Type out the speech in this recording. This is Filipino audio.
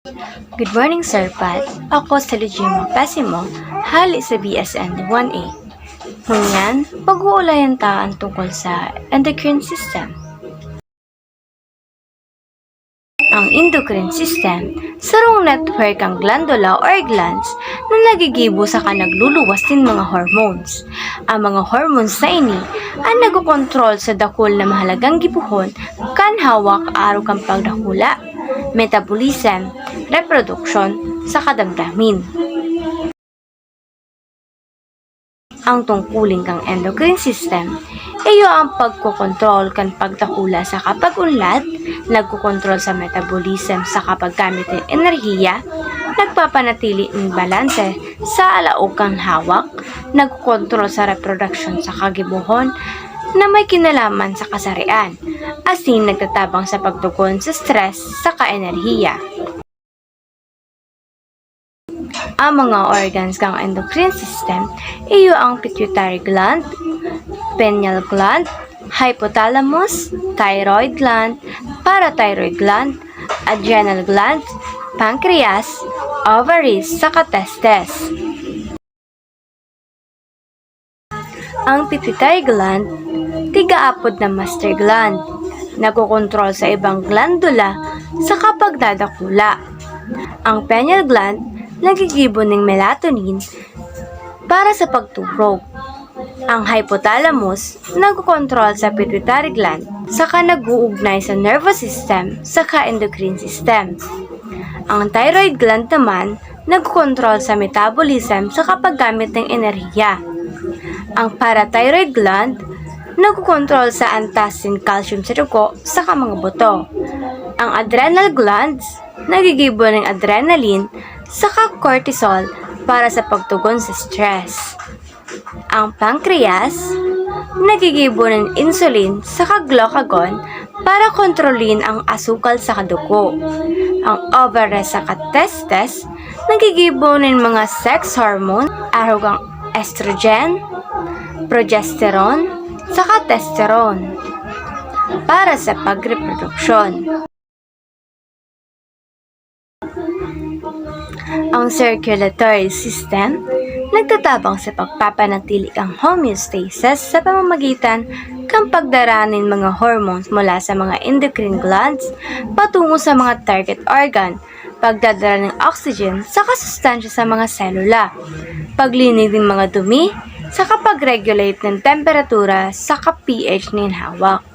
Good morning, Sir Pat. Ako si Legimo Pesimo, hali sa BSN 1A. Ngunyan, pag-uulayan taan tungkol sa endocrine system. Ang endocrine system, sarong network ang glandula or glands na nagigibo sa kanagluluwas din mga hormones. Ang mga hormones na ini ang nagkokontrol sa dakol na mahalagang gibuhon kan hawak araw kang pagdakula, metabolism, reproduction sa kadamdamin. Ang tungkulin kang endocrine system, iyo ang pagkokontrol kan pagdakula sa kapag-unlad, nagkokontrol sa metabolism sa kapaggamit ng enerhiya, nagpapanatili ng balanse sa alaog kang hawak, nagkokontrol sa reproduction sa kagibuhon, na may kinalaman sa kasarian, asin nagtatabang sa pagtugon sa stress sa kaenerhiya. Ang mga organs kang endocrine system, iyo ang pituitary gland, pineal gland, hypothalamus, thyroid gland, parathyroid gland, adrenal gland, pancreas, ovaries, saka testes. Ang pituitary gland, tigaapod na master gland, nagkokontrol sa ibang glandula sa kapagdadakula. Ang pineal gland, nagigibo ng melatonin para sa pagturog. Ang hypothalamus, nagkokontrol sa pituitary gland, saka nag-uugnay sa nervous system, saka endocrine system. Ang thyroid gland naman, nagkokontrol sa metabolism sa kapaggamit ng enerhiya. Ang parathyroid gland, nagkokontrol sa antas ng calcium sa dugo saka mga buto. Ang adrenal glands, nagigibo ng adrenaline saka cortisol para sa pagtugon sa stress. Ang pancreas, nagigibo ng insulin saka glucagon para kontrolin ang asukal sa dugo. Ang ovaries saka testes, nagigibo ng mga sex hormone, araw estrogen, progesterone, saka testosterone para sa pagreproduksyon. Ang circulatory system, nagtatabang sa pagpapanatili ang homeostasis sa pamamagitan ng pagdaranin mga hormones mula sa mga endocrine glands patungo sa mga target organ, pagdadala ng oxygen sa kasustansya sa mga selula, paglinig ng mga dumi, saka pag-regulate ng temperatura sa pH ng hawak.